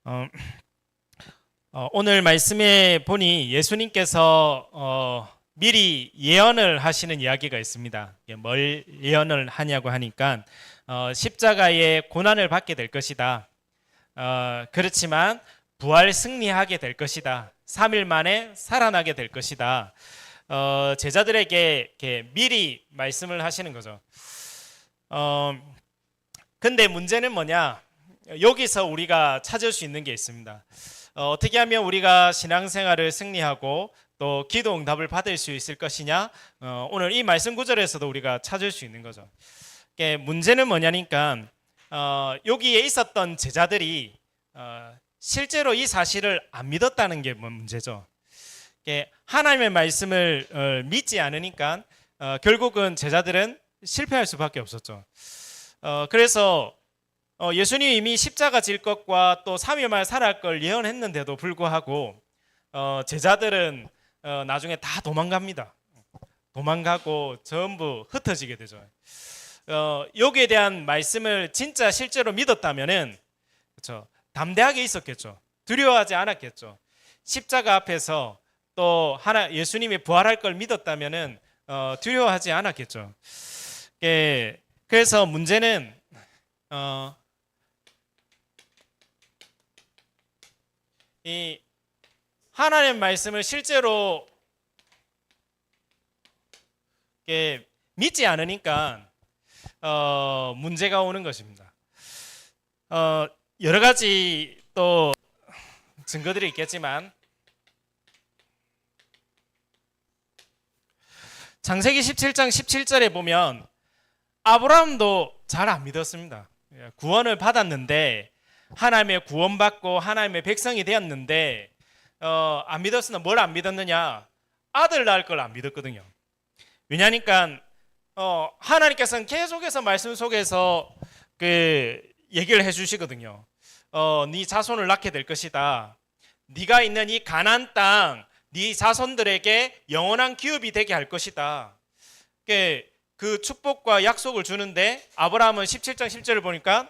어, 오늘 말씀에 보니 예수님께서 미리 예언을 하시는 이야기가 있습니다. 뭘 예언을 하냐고 하니까 십자가의 고난을 받게 될 것이다. 그렇지만 부활 승리하게 될 것이다. 3일 만에 살아나게 될 것이다. 제자들에게 이렇게 미리 말씀을 하시는 거죠. 근데 문제는 뭐냐? 여기서 우리가 찾을 수 있는 게 있습니다. 어떻게 하면 우리가 신앙생활을 승리하고 또 기도 응답을 받을 수 있을 것이냐? 오늘 이 말씀 구절에서도 우리가 찾을 수 있는 거죠. 문제는 뭐냐니까 여기에 있었던 제자들이 실제로 이 사실을 안 믿었다는 게 문제죠. 하나님의 말씀을 믿지 않으니까 결국은 제자들은 실패할 수밖에 없었죠. 그래서 예수님이 이미 십자가 질 것과 또 3일 만에 살아날 걸 예언했는데도 불구하고 제자들은 나중에 다 도망갑니다. 도망가고 전부 흩어지게 되죠. 여기에 대한 말씀을 진짜 실제로 믿었다면은 그렇죠. 담대하게 있었겠죠. 두려워하지 않았겠죠. 십자가 앞에서 또 예수님이 부활할 걸 믿었다면은 두려워하지 않았겠죠. 그래서 문제는 이 하나님의 말씀을 실제로 믿지 않으니까 문제가 오는 것입니다. 여러 가지 또 증거들이 있겠지만 창세기 17장 17절에 보면 아브라함도 잘 안 믿었습니다. 구원을 받았는데 하나님의 구원받고 하나님의 백성이 되었는데 안 믿었으나 뭘 안 믿었느냐? 아들 낳을 걸 안 믿었거든요. 왜냐니까 하나님께서는 계속해서 말씀 속에서 그 얘기를 해주시거든요. 네 자손을 낳게 될 것이다. 네가 있는 이 가나안 땅, 네 자손들에게 영원한 기업이 되게 할 것이다. 그 축복과 약속을 주는데 아브라함은 17장 10절을 보니까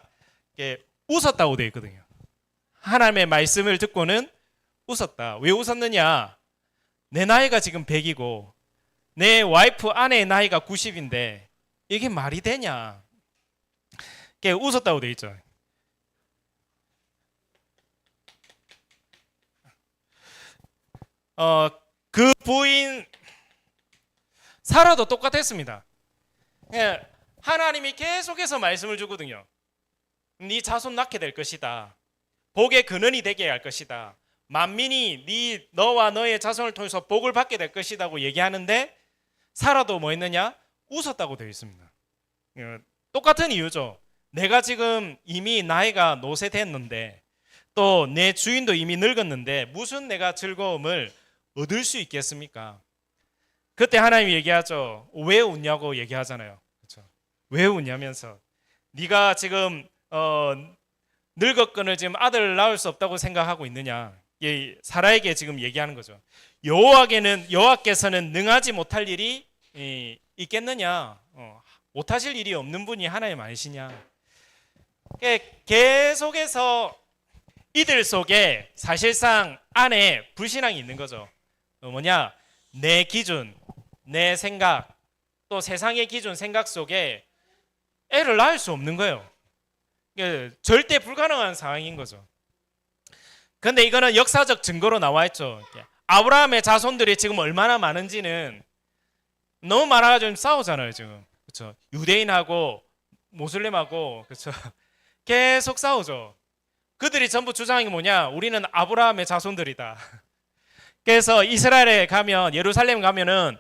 웃었다고 되어 있거든요. 하나님의 말씀을 듣고는 웃었다. 왜 웃었느냐? 내 나이가 지금 100이고 내 와이프 아내의 나이가 90인데 이게 말이 되냐? 웃었다고 되어 있죠. 그 부인 사라도 똑같았습니다. 하나님이 계속해서 말씀을 주거든요. 네 자손 낳게 될 것이다. 복의 근원이 되게 할 것이다. 만민이 너와 너의 자손을 통해서 복을 받게 될 것이라고 얘기하는데 사라도 뭐 했느냐? 웃었다고 되어 있습니다. 똑같은 이유죠. 내가 지금 이미 나이가 노쇠됐는데 또 내 주인도 이미 늙었는데 무슨 내가 즐거움을 얻을 수 있겠습니까? 그때 하나님이 얘기하죠. 왜 웃냐고 얘기하잖아요. 그렇죠? 왜 웃냐면서 네가 지금 늙었거늘 지금 아들을 낳을 수 없다고 생각하고 있느냐? 사라에게 지금 얘기하는 거죠. 여호와께서는 능하지 못할 일이 있겠느냐? 못하실 일이 없는 분이 하나님 아니시냐? 계속해서 이들 속에 사실상 안에 불신앙이 있는 거죠. 뭐냐? 내 기준, 내 생각, 또 세상의 기준, 생각 속에 애를 낳을 수 없는 거예요. 절대 불가능한 상황인 거죠. 근데 이거는 역사적 증거로 나와 있죠. 아브라함의 자손들이 지금 얼마나 많은지는 너무 많아가지고 싸우잖아요, 지금. 그렇죠? 유대인하고 모슬렘하고 그렇죠? 계속 싸우죠. 그들이 전부 주장이 뭐냐? 우리는 아브라함의 자손들이다. 그래서 이스라엘에 가면 예루살렘 가면은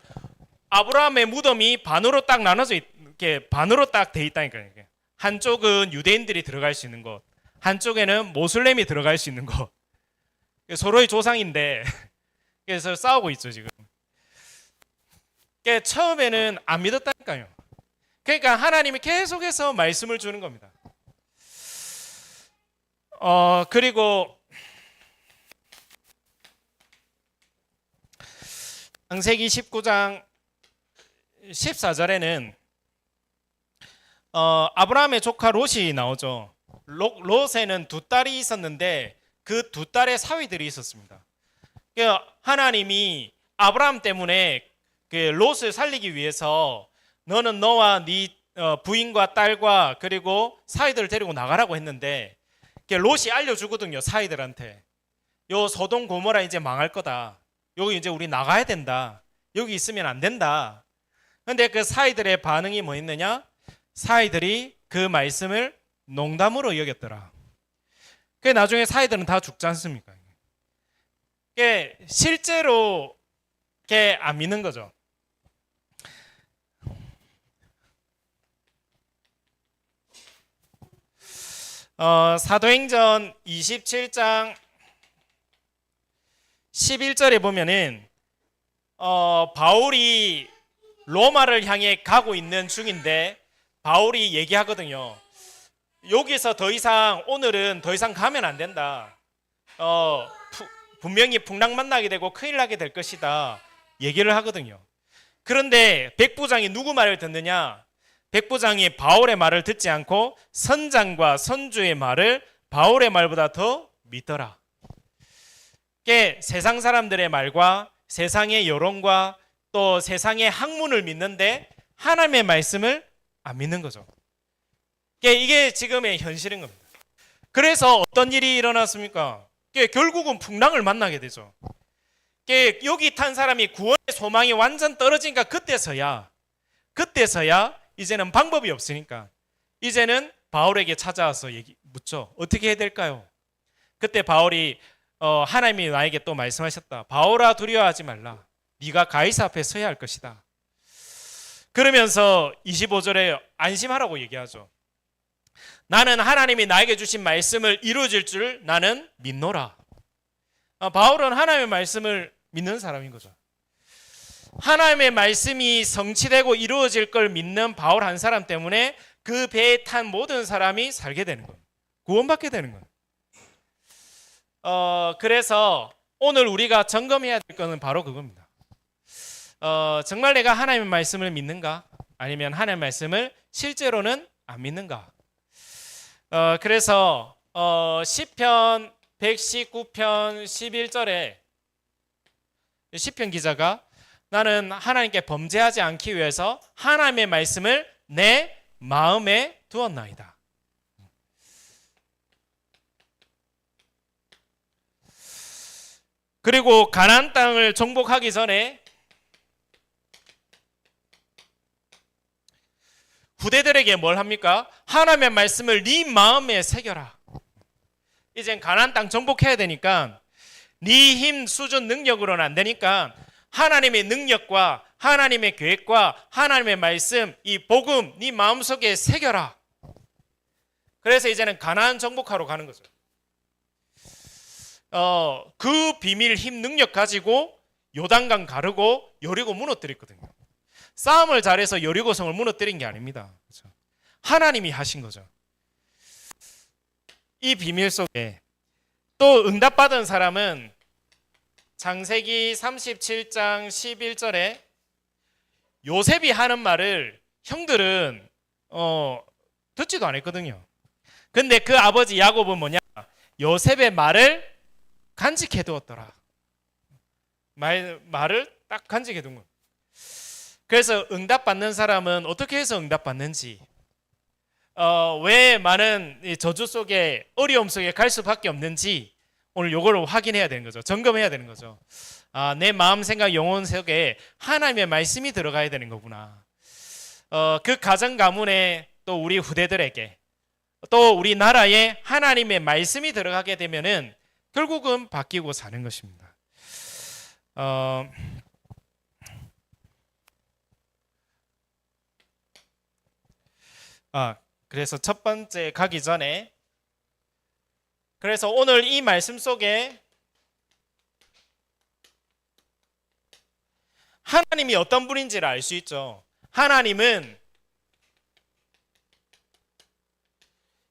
아브라함의 무덤이 반으로 딱 나눠져 이렇게 반으로 딱 돼 있다니까요. 한쪽은 유대인들이 들어갈 수 있는 곳, 한쪽에는 모슬렘이 들어갈 수 있는 곳. 서로의 조상인데 그래서 싸우고 있죠 지금. 처음에는 안 믿었다니까요. 그러니까 하나님이 계속해서 말씀을 주는 겁니다. 그리고 창세기 19장 14절에는 아브라함의 조카 롯이 나오죠. 롯에는 두 딸이 있었는데 그 두 딸의 사위들이 있었습니다. 하나님이 아브라함 때문에 롯을 살리기 위해서 너는 너와 네 부인과 딸과 그리고 사위들을 데리고 나가라고 했는데 롯이 알려주거든요. 사위들한테. 요 소돔 고모라 이제 망할 거다. 여기 이제 우리 나가야 된다. 여기 있으면 안 된다. 근데 그 사위들의 반응이 뭐였느냐? 사위들이 그 말씀을 농담으로 여겼더라. 나중에 사위들은 다 죽지 않습니까? 실제로 안 믿는 거죠. 사도행전 27장 11절에 보면은 바울이 로마를 향해 가고 있는 중인데 바울이 얘기하거든요. 여기서 더 이상 오늘은 더 이상 가면 안 된다. 분명히 풍랑 만나게 되고 큰일 나게 될 것이다. 얘기를 하거든요. 그런데 백부장이 누구 말을 듣느냐? 백부장이 바울의 말을 듣지 않고 선장과 선주의 말을 바울의 말보다 더 믿더라. 세상 사람들의 말과 세상의 여론과 또 세상의 학문을 믿는데 하나님의 말씀을 안 믿는 거죠. 이게 지금의 현실인 겁니다. 그래서 어떤 일이 일어났습니까? 결국은 풍랑을 만나게 되죠. 여기 탄 사람이 구원의 소망이 완전 떨어지니까 그때서야 이제는 방법이 없으니까 이제는 바울에게 찾아와서 묻죠. 어떻게 해야 될까요? 그때 바울이 하나님이 나에게 또 말씀하셨다. 바울아, 두려워하지 말라. 네가 가이사 앞에 서야 할 것이다. 그러면서 25절에 안심하라고 얘기하죠. 나는 하나님이 나에게 주신 말씀을 이루어질 줄 나는 믿노라. 바울은 하나님의 말씀을 믿는 사람인 거죠. 하나님의 말씀이 성취되고 이루어질 걸 믿는 바울 한 사람 때문에 그 배에 탄 모든 사람이 살게 되는 거예요. 구원받게 되는 거예요. 그래서 오늘 우리가 점검해야 될 것은 바로 그겁니다. 정말 내가 하나님의 말씀을 믿는가? 아니면 하나님의 말씀을 실제로는 안 믿는가? 그래서 시편 119편 11절에 시편 기자가 나는 하나님께 범죄하지 않기 위해서 하나님의 말씀을 내 마음에 두었나이다. 그리고 가나안 땅을 정복하기 전에 후대들에게 뭘 합니까? 하나님의 말씀을 네 마음에 새겨라. 이젠 가나안 땅 정복해야 되니까 네 힘, 수준, 능력으로는 안 되니까 하나님의 능력과 하나님의 계획과 하나님의 말씀, 이 복음 네 마음속에 새겨라. 그래서 이제는 가나안 정복하러 가는 거죠. 그 비밀, 힘, 능력 가지고 요단강 가르고 여리고 무너뜨렸거든요. 싸움을 잘해서 여리고성을 무너뜨린 게 아닙니다. 그렇죠? 하나님이 하신 거죠. 이 비밀 속에 또 응답받은 사람은 창세기 37장 11절에 요셉이 하는 말을 형들은 듣지도 않았거든요. 근데 그 아버지 야곱은 뭐냐? 요셉의 말을 간직해 두었더라. 말을 딱 간직해 둔 거예요. 그래서 응답받는 사람은 어떻게 해서 응답받는지, 왜 많은 저주 속에 어려움 속에 갈 수밖에 없는지 오늘 요걸 확인해야 되는 거죠. 점검해야 되는 거죠. 내 마음, 생각, 영혼 속에 하나님의 말씀이 들어가야 되는 거구나. 그 가정 가문에 또 우리 후대들에게 또 우리나라에 하나님의 말씀이 들어가게 되면은 결국은 바뀌고 사는 것입니다. 그래서 첫 번째 가기 전에 그래서 오늘 이 말씀 속에 하나님이 어떤 분인지를 알 수 있죠. 하나님은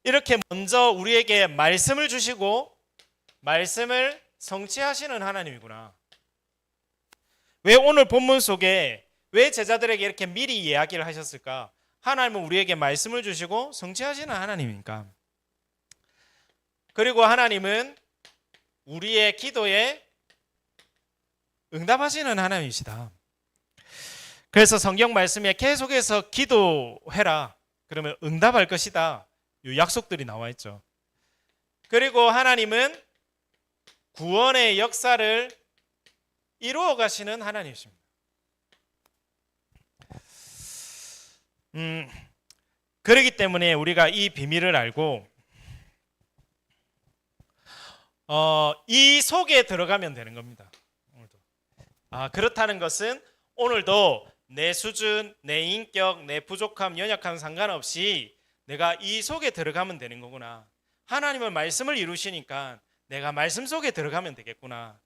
이렇게 먼저 우리에게 말씀을 주시고 말씀을 성취하시는 하나님이구나. 왜 오늘 본문 속에 왜 제자들에게 이렇게 미리 이야기를 하셨을까? 하나님은 우리에게 말씀을 주시고 성취하시는 하나님이니까. 그리고 하나님은 우리의 기도에 응답하시는 하나님이시다. 그래서 성경 말씀에 계속해서 기도해라, 그러면 응답할 것이다, 이 약속들이 나와 있죠. 그리고 하나님은 구원의 역사를 이루어 가시는 하나님이십니다. 그렇기 때문에 우리가 이 비밀을 알고 이 속에 들어가면 되는 겁니다. 오늘도. 그렇다는 것은 오늘도 내 수준, 내 인격, 내 부족함, 연약함 상관없이 내가 이 속에 들어가면 되는 거구나. 하나님은 말씀을 이루시니까 내가 말씀 속에 들어가면 되겠구나.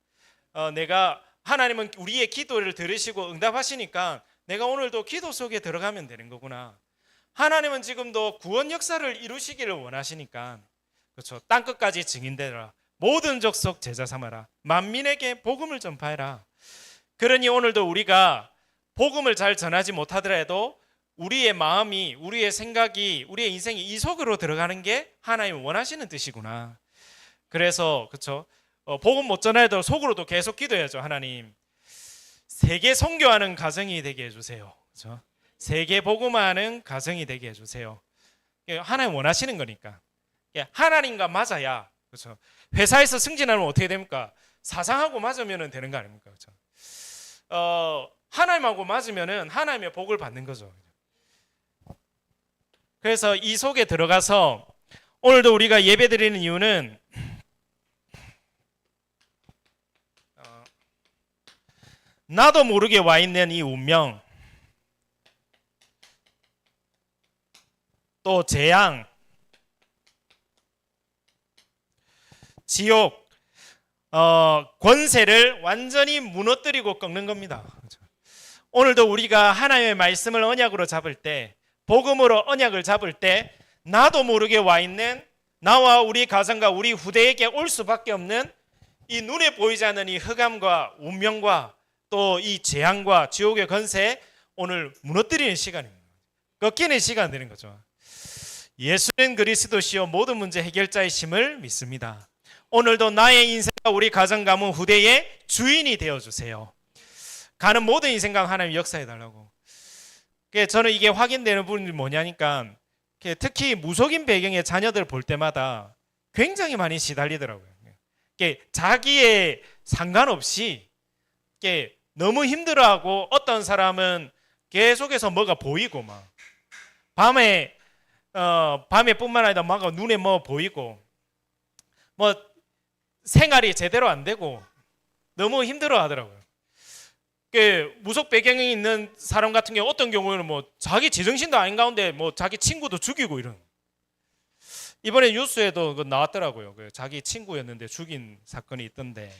하나님은 우리의 기도를 들으시고 응답하시니까 내가 오늘도 기도 속에 들어가면 되는 거구나. 하나님은 지금도 구원 역사를 이루시기를 원하시니까, 그렇죠. 땅 끝까지 증인되라. 모든 족속 제자 삼아라. 만민에게 복음을 전파해라. 그러니 오늘도 우리가 복음을 잘 전하지 못하더라도 우리의 마음이, 우리의 생각이, 우리의 인생이 이 속으로 들어가는 게 하나님이 원하시는 뜻이구나. 그래서 그렇죠. 복음 못 전해도 속으로도 계속 기도해야죠. 하나님, 세계 선교하는 가정이 되게 해주세요. 그렇죠? 세계 복음하는 가정이 되게 해주세요. 하나님 원하시는 거니까. 하나님과 맞아야, 그렇죠. 회사에서 승진하면 어떻게 됩니까? 사상하고 맞으면 되는 거 아닙니까? 그렇죠? 하나님하고 맞으면 하나님의 복을 받는 거죠. 그래서 이 속에 들어가서 오늘도 우리가 예배드리는 이유는 나도 모르게 와 있는 이 운명, 또 재앙, 지옥, 권세를 완전히 무너뜨리고 꺾는 겁니다. 오늘도 우리가 하나님의 말씀을 언약으로 잡을 때, 복음으로 언약을 잡을 때 나도 모르게 와 있는 나와 우리 가정과 우리 후대에게 올 수밖에 없는 이 눈에 보이지 않는 이 흑암과 운명과 또 이 재앙과 지옥의 권세, 오늘 무너뜨리는 시간입니다. 꺾이는 시간 되는 거죠. 예수는 그리스도시요 모든 문제 해결자이심을 믿습니다. 오늘도 나의 인생과 우리 가정, 가문, 후대의 주인이 되어주세요. 가는 모든 인생과 하나님 역사해달라고. 저는 이게 확인되는 부분이 뭐냐니까, 특히 무속인 배경의 자녀들 볼 때마다 굉장히 많이 시달리더라고요. 자기의 상관없이 너무 힘들어하고, 어떤 사람은 계속해서 뭐가 보이고, 막 밤에뿐만 아니라 막 눈에 뭐 보이고, 뭐 생활이 제대로 안 되고 너무 힘들어 하더라고요. 무속 배경이 있는 사람 같은 경우, 어떤 경우에는 뭐 자기 제정신도 아닌 가운데 뭐 자기 친구도 죽이고 이런. 이번에 뉴스에도 나왔더라고요. 자기 친구였는데 죽인 사건이 있던데,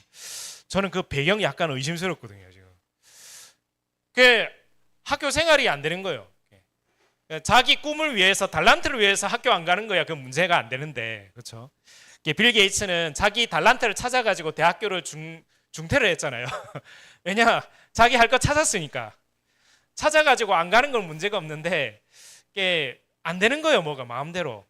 저는 그 배경이 약간 의심스럽거든요. 지금 학교 생활이 안 되는 거예요. 자기 꿈을 위해서, 달란트를 위해서 학교 안 가는 거야. 그 문제가 안 되는데, 그렇죠? 빌 게이츠는 자기 달란트를 찾아가지고 대학교를 중퇴를 했잖아요. 왜냐, 자기 할 거 찾았으니까. 찾아가지고 안 가는 건 문제가 없는데 안 되는 거예요, 뭐가 마음대로.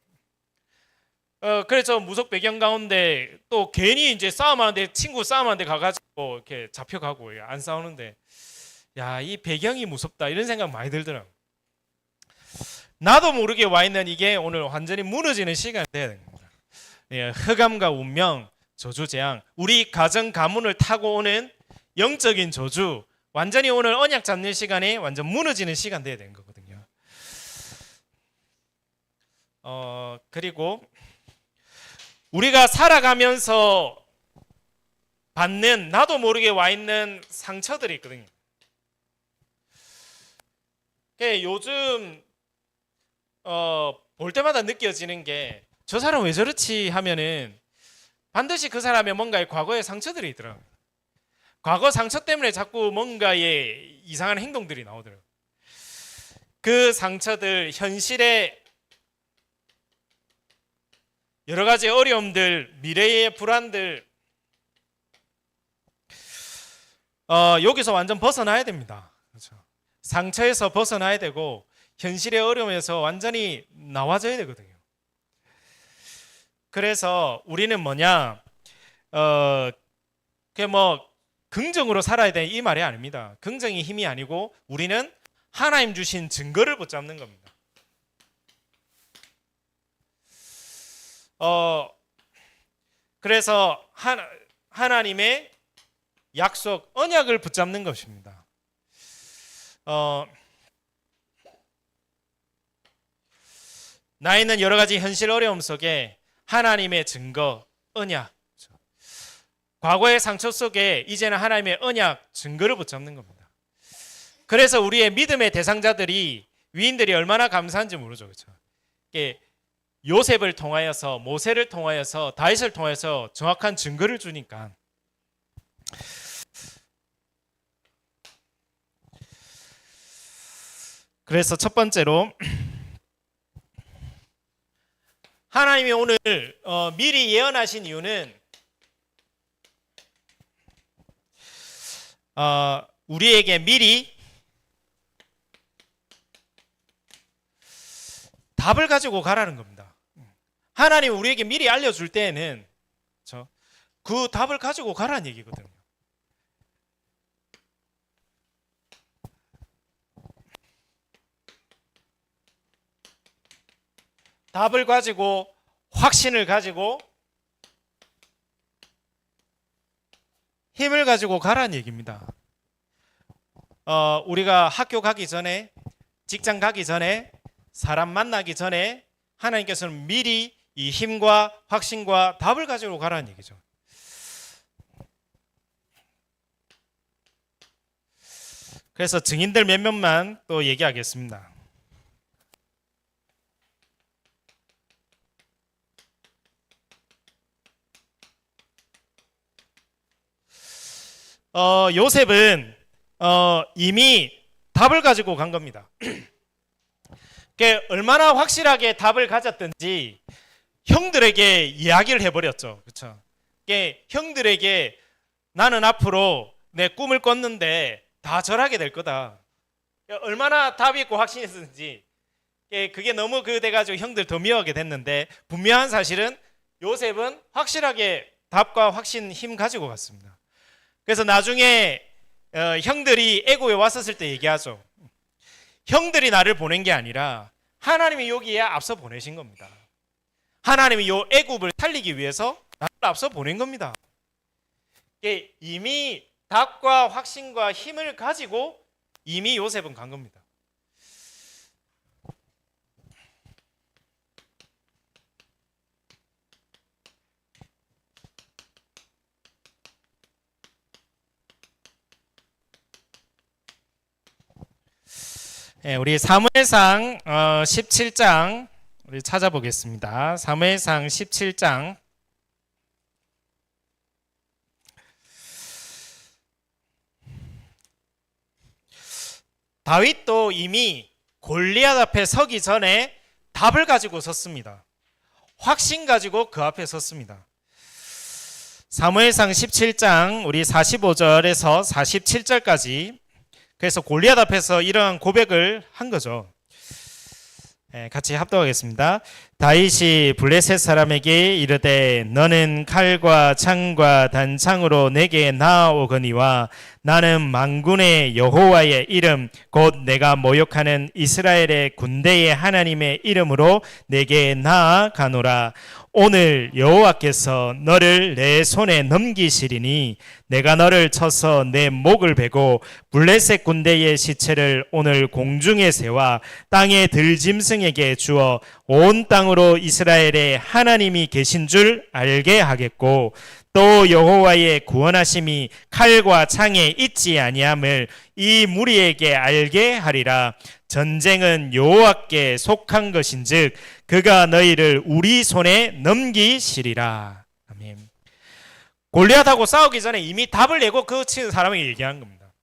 그래서 무속 배경 가운데 또 괜히 이제 싸움하는데, 친구 싸움하는데 가가지고 이렇게 잡혀가고 안 싸우는데, 야, 이 배경이 무섭다 이런 생각 많이 들더라고요. 나도 모르게 와 있는 이게 오늘 완전히 무너지는 시간이 돼야 됩니다. 흑암과 운명, 저주, 재앙, 우리 가정 가문을 타고 오는 영적인 저주, 완전히 오늘 언약 잡는 시간이 완전 무너지는 시간 돼야 되는 거거든요. 그리고 우리가 살아가면서 받는 나도 모르게 와 있는 상처들이 있거든요. 요즘 볼 때마다 느껴지는 게, 저 사람 왜 저렇지 하면은 반드시 그 사람의 뭔가의 과거의 상처들이 있더라고요. 과거 상처 때문에 자꾸 뭔가의 이상한 행동들이 나오더라고요. 그 상처들, 현실의 여러 가지 어려움들, 미래의 불안들, 여기서 완전 벗어나야 됩니다. 그렇죠? 상처에서 벗어나야 되고 현실의 어려움에서 완전히 나와져야 되거든요. 그래서 우리는 뭐냐, 그게 뭐 긍정으로 살아야 되는 이 말이 아닙니다. 긍정이 힘이 아니고 우리는 하나님 주신 증거를 붙잡는 겁니다. 그래서 하나님의 약속, 언약을 붙잡는 것입니다. 나 있는 여러 가지 현실 어려움 속에 하나님의 증거, 언약, 과거의 상처 속에 이제는 하나님의 언약, 증거를 붙잡는 겁니다. 그래서 우리의 믿음의 대상자들이, 위인들이 얼마나 감사한지 모르죠. 그렇죠? 요셉을 통하여서, 모세를 통하여서, 다윗을 통하여서 정확한 증거를 주니까. 그래서 첫 번째로 하나님이 오늘 미리 예언하신 이유는 우리에게 미리 답을 가지고 가라는 겁니다. 하나님이 우리에게 미리 알려줄 때에는 그 답을 가지고 가라는 얘기거든요. 답을 가지고, 확신을 가지고, 힘을 가지고 가라는 얘기입니다. 우리가 학교 가기 전에, 직장 가기 전에, 사람 만나기 전에 하나님께서는 미리 이 힘과 확신과 답을 가지고 가라는 얘기죠. 그래서 증인들 몇몇만 또 얘기하겠습니다. 요셉은 이미 답을 가지고 간 겁니다. 얼마나 확실하게 답을 가졌든지 형들에게 이야기를 해버렸죠. 그렇죠? 형들에게 나는 앞으로 내 꿈을 꿨는데 다 절하게 될 거다. 얼마나 답이 있고 확신이 있었는지 그게 너무 돼가지고 형들 더 미워하게 됐는데, 분명한 사실은 요셉은 확실하게 답과 확신, 힘 가지고 갔습니다. 그래서 나중에 형들이 애고에 왔었을 때 얘기하죠. 형들이 나를 보낸 게 아니라 하나님이 여기에 앞서 보내신 겁니다. 하나님이 요 애굽을 살리기 위해서 나를 앞서 보낸 겁니다. 이미 답과 확신과 힘을 가지고 이미 요셉은 간 겁니다. 우리 사무엘상 17장 우리 찾아보겠습니다. 사무엘상 17장 다윗도 이미 골리앗 앞에 서기 전에 답을 가지고 섰습니다. 확신 가지고 그 앞에 섰습니다. 사무엘상 17장 우리 45절에서 47절까지, 그래서 골리앗 앞에서 이러한 고백을 한 거죠. 같이 합독하겠습니다. 다윗이 블레셋 사람에게 이르되 너는 칼과 창과 단창으로 내게 나아오거니와 나는 만군의 여호와의 이름 곧 내가 모욕하는 이스라엘의 군대의 하나님의 이름으로 내게 나아가노라. 오늘 여호와께서 너를 내 손에 넘기시리니 내가 너를 쳐서 내 목을 베고 블레셋 군대의 시체를 오늘 공중에 세워 땅의 들짐승에게 주어 온 땅으로 이스라엘의 하나님이 계신 줄 알게 하겠고, 또 여호와의 구원하심이 칼과 창에 있지 아니함을 이 무리에게 알게 하리라. 전쟁은 여호와께 속한 것인즉 그가 너희를 우리 손에 넘기시리라. 아멘. 골리앗하고 싸우기 전에 이미 답을 내고 그 치는 사람에게 얘기한 겁니다.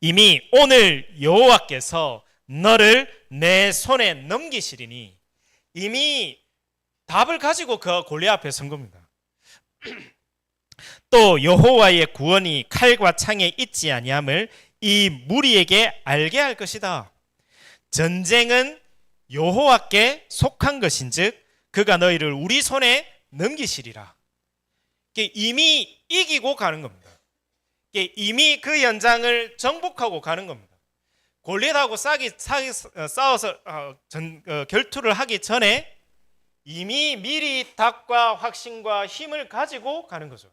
이미 오늘 여호와께서 너를 내 손에 넘기시리니, 이미 답을 가지고 그 골리앗 앞에 선 겁니다. 또 여호와의 구원이 칼과 창에 있지 아니함을 이 무리에게 알게 할 것이다. 전쟁은 여호와께 속한 것인즉 그가 너희를 우리 손에 넘기시리라. 이미 이기고 가는 겁니다. 이미 그 현장을 정복하고 가는 겁니다. 골리앗하고 싸워서 결투를 하기 전에 이미 미리 닭과 확신과 힘을 가지고 가는 거죠.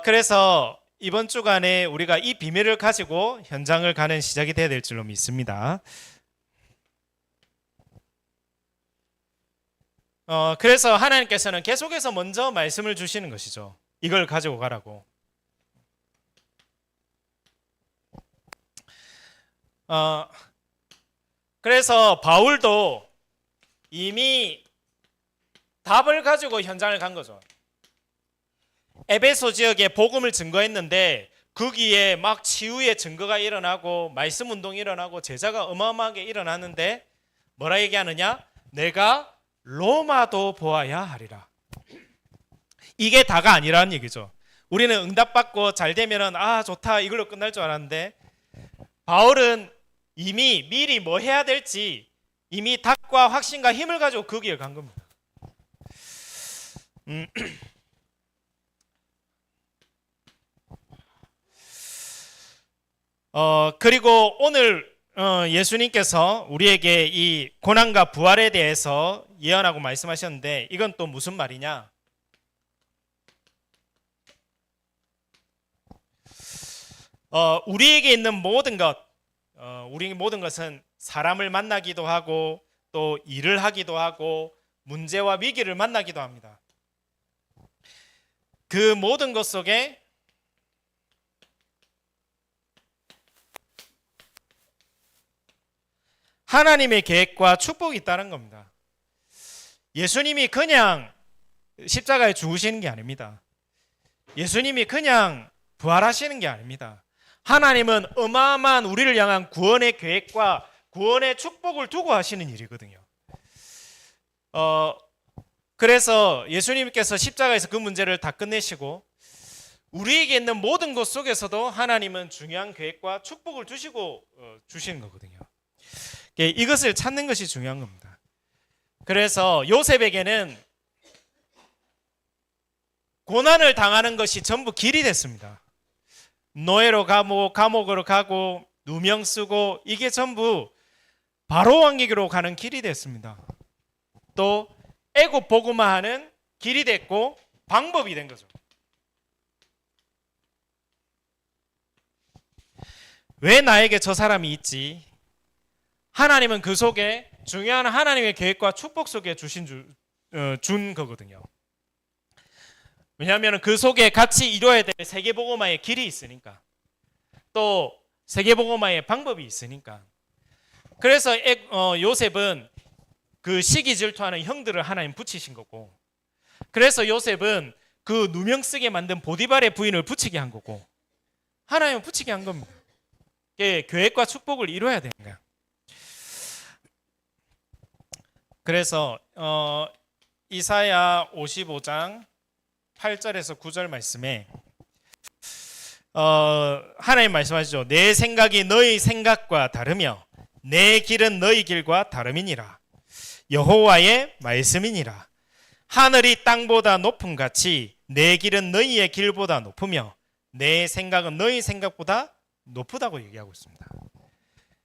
그래서 이번 주간에 우리가 이 비밀을 가지고 현장을 가는 시작이 되어야 될 줄로 믿습니다. 그래서 하나님께서는 계속해서 먼저 말씀을 주시는 것이죠. 이걸 가지고 가라고. 그래서 바울도 이미 답을 가지고 현장을 간 거죠. 에베소 지역에 복음을 증거했는데 거기에 막 치유의 증거가 일어나고 말씀 운동이 일어나고 제자가 어마어마하게 일어났는데 뭐라 얘기하느냐? 내가 로마도 보아야 하리라. 이게 다가 아니라는 얘기죠. 우리는 응답받고 잘 되면은 좋다 이걸로 끝날 줄 알았는데 바울은 이미 미리 뭐 해야 될지 이미 닭과 확신과 힘을 가지고 거기에 간 겁니다. 그리고 오늘 예수님께서 우리에게 이 고난과 부활에 대해서 예언하고 말씀하셨는데 이건 또 무슨 말이냐? 우리에게 있는 모든 것, 우리 모든 것은 사람을 만나기도 하고 또 일을 하기도 하고 문제와 위기를 만나기도 합니다. 그 모든 것 속에 하나님의 계획과 축복이 있다는 겁니다. 예수님이 그냥 십자가에 죽으시는 게 아닙니다. 예수님이 그냥 부활하시는 게 아닙니다. 하나님은 어마어마한 우리를 향한 구원의 계획과 구원의 축복을 두고 하시는 일이거든요. 그래서 예수님께서 십자가에서 그 문제를 다 끝내시고 우리에게 있는 모든 것 속에서도 하나님은 중요한 계획과 축복을 두시고 주시는 거거든요. 이것을 찾는 것이 중요한 겁니다. 그래서 요셉에게는 고난을 당하는 것이 전부 길이 됐습니다. 노예로 가고 감옥으로 가고 누명 쓰고 이게 전부 바로 왕에게로 가는 길이 됐습니다. 또 애굽 복음화하는 길이 됐고 방법이 된 거죠. 왜 나에게 저 사람이 있지? 하나님은 그 속에 중요한 하나님의 계획과 축복 속에 준 거거든요. 왜냐하면 그 속에 같이 이루어야 될 세계복음화의 길이 있으니까 또 세계복음화의 방법이 있으니까. 그래서 요셉은 그 시기 질투하는 형들을 하나님 붙이신 거고 그래서 요셉은 그 누명 쓰게 만든 보디발의 부인을 붙이게 한 거고 하나님은 붙이게 한 겁니다. 계획과 축복을 이루어야 되는 거야. 그래서 이사야 55장 8절에서 9절 말씀에 하나님 말씀하시죠. 내 생각이 너희 생각과 다르며 내 길은 너희 길과 다름이니라. 여호와의 말씀이니라. 하늘이 땅보다 높음 같이 내 길은 너희의 길보다 높으며 내 생각은 너희 생각보다 높다고 얘기하고 있습니다.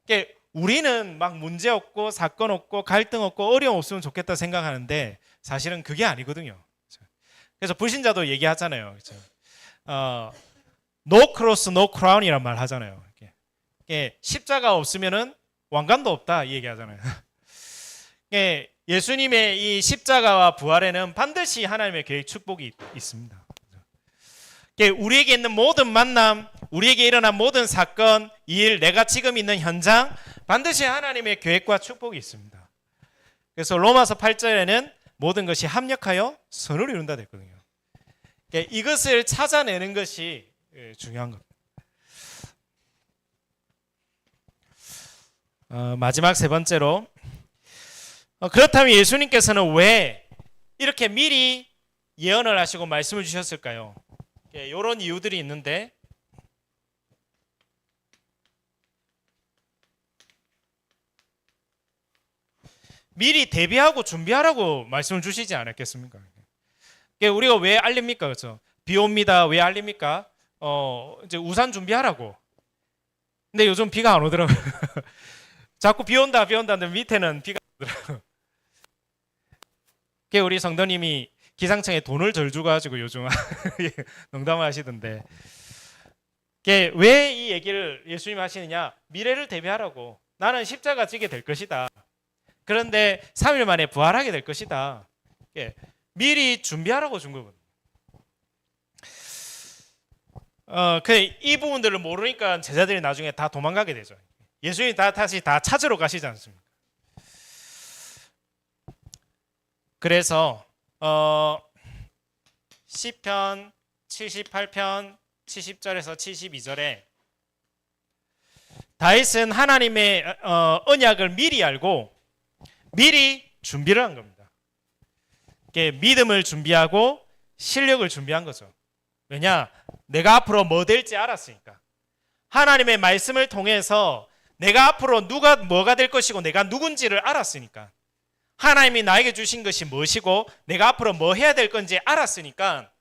그러니까 우리는 막 문제 없고 사건 없고 갈등 없고 어려움 없으면 좋겠다 생각하는데 사실은 그게 아니거든요. 그래서 불신자도 얘기하잖아요. No cross, no crown이란 말 하잖아요. 십자가 없으면은 왕관도 없다 이 얘기하잖아요. 예수님의 이 십자가와 부활에는 반드시 하나님의 계획 축복이 있습니다. 우리에게 있는 모든 만남, 우리에게 일어난 모든 사건, 일, 내가 지금 있는 현장 반드시 하나님의 계획과 축복이 있습니다. 그래서 로마서 8절에는 모든 것이 합력하여 선을 이룬다 됐거든요. 이것을 찾아내는 것이 중요한 겁니다. 마지막 세 번째로 그렇다면 예수님께서는 왜 이렇게 미리 예언을 하시고 말씀을 주셨을까요? 이런 이유들이 있는데 미리 대비하고 준비하라고 말씀을 주시지 않았겠습니까? 우리가 왜 알립니까? 그렇죠? 비 옵니다. 왜 알립니까? 이제 우산 준비하라고. 근데 요즘 비가 안 오더라고요. 자꾸 비 온다, 비 온다. 근데 밑에는 비가 안 오더라고요. 우리 성도님이 기상청에 돈을 덜 주고 가지고 요즘 농담을 하시던데. 왜 이 얘기를 예수님이 하시느냐? 미래를 대비하라고. 나는 십자가 지게 될 것이다. 그런데 3일 만에 부활하게 될 것이다. 미리 준비하라고 준 거거든요. 이 부분들을 모르니까 제자들이 나중에 다 도망가게 되죠. 예수님이 다시 다 찾으러 가시지 않습니까? 그래서 시편 78편 70절에서 72절에 다윗은 하나님의 언약을 미리 알고 미리 준비를 한 겁니다. 믿음을 준비하고 실력을 준비한 거죠. 왜냐? 내가 앞으로 뭐 될지 알았으니까. 하나님의 말씀을 통해서 내가 앞으로 뭐가 될 것이고 내가 누군지를 알았으니까. 하나님이 나에게 주신 것이 무엇이고 내가 앞으로 뭐 해야 될 건지 알았으니까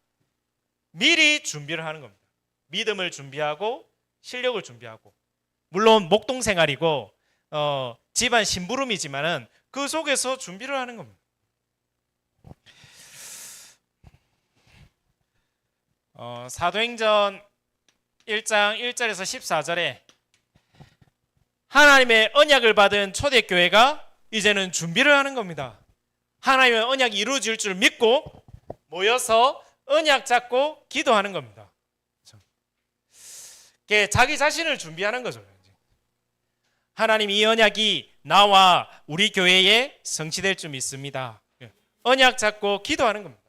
미리 준비를 하는 겁니다. 믿음을 준비하고 실력을 준비하고. 물론 목동 생활이고 집안 심부름이지만은 그 속에서 준비를 하는 겁니다. 사도행전 1장 1절에서 14절에 하나님의 언약을 받은 초대교회가 이제는 준비를 하는 겁니다. 하나님의 언약이 이루어질 줄 믿고 모여서 언약 잡고 기도하는 겁니다. 자기 자신을 준비하는 거죠. 하나님 이 언약이 나와 우리 교회에 성취될 줄 믿습니다. 언약 잡고 기도하는 겁니다.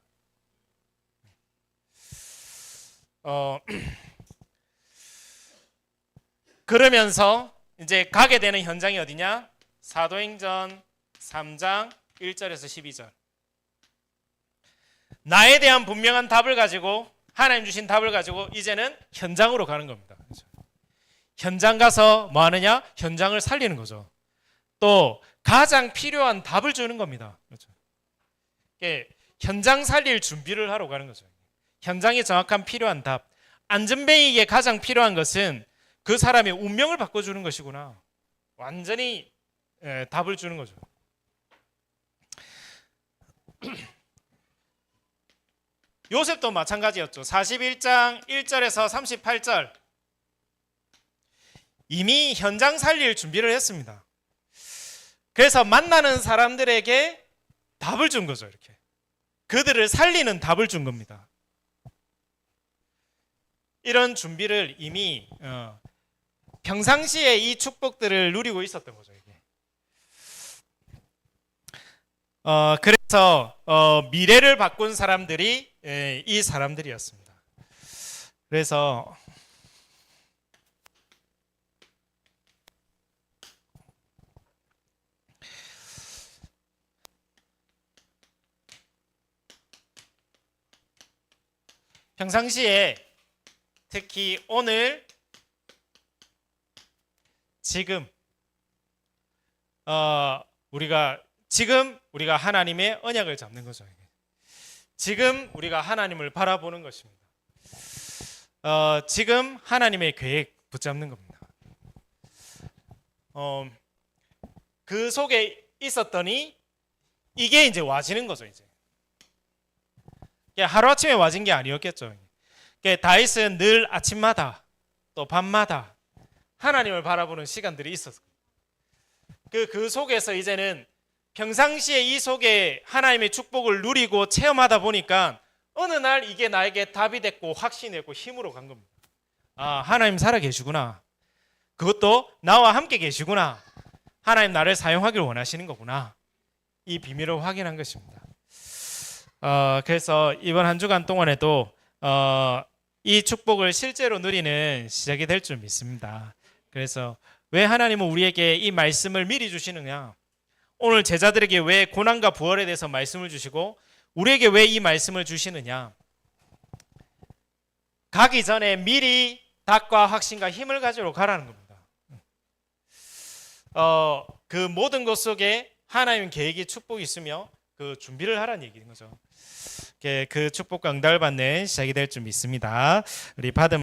그러면서 이제 가게 되는 현장이 어디냐? 사도행전 3장 1절에서 12절. 나에 대한 분명한 답을 가지고 하나님 주신 답을 가지고 이제는 현장으로 가는 겁니다. 현장 가서 뭐 하느냐? 현장을 살리는 거죠. 또 가장 필요한 답을 주는 겁니다. 그렇죠? 현장 살릴 준비를 하러 가는 거죠. 현장에 정확한 필요한 답. 안전뱅이에게 가장 필요한 것은 그 사람의 운명을 바꿔주는 것이구나. 완전히 답을 주는 거죠. 요셉도 마찬가지였죠. 41장 1절에서 38절. 이미 현장 살릴 준비를 했습니다. 그래서 만나는 사람들에게 답을 준 거죠. 이렇게 그들을 살리는 답을 준 겁니다. 이런 준비를 이미 평상시에 이 축복들을 누리고 있었던 거죠. 이게. 그래서 미래를 바꾼 사람들이 이 사람들이었습니다. 그래서 평상시에 특히 오늘 지금 우리가 하나님의 언약을 잡는 거죠. 지금 우리가 하나님을 바라보는 것입니다. 지금 하나님의 계획 붙잡는 겁니다. 그 속에 있었더니 이게 이제 와지는 거죠. 이제 하루아침에 와진 게 아니었겠죠. 다윗은 늘 아침마다 또 밤마다 하나님을 바라보는 시간들이 있었어요. 그 속에서 이제는 평상시에 이 속에 하나님의 축복을 누리고 체험하다 보니까 어느 날 이게 나에게 답이 됐고 확신이 됐고 힘으로 간 겁니다. 아, 하나님 살아 계시구나. 그것도 나와 함께 계시구나. 하나님 나를 사용하길 원하시는 거구나. 이 비밀을 확인한 것입니다. 그래서 이번 한 주간 동안에도 이 축복을 실제로 누리는 시작이 될 줄 믿습니다. 그래서 왜 하나님은 우리에게 이 말씀을 미리 주시느냐? 오늘 제자들에게 왜 고난과 부활에 대해서 말씀을 주시고 우리에게 왜 이 말씀을 주시느냐? 가기 전에 미리 닭과 확신과 힘을 가지러 가라는 겁니다. 그 모든 것 속에 하나님 계획이 축복이 있으며 그 준비를 하라는 얘기인 거죠. 그 축복과 응답을 받는 시작이 될 줄 믿습니다. 우리 받은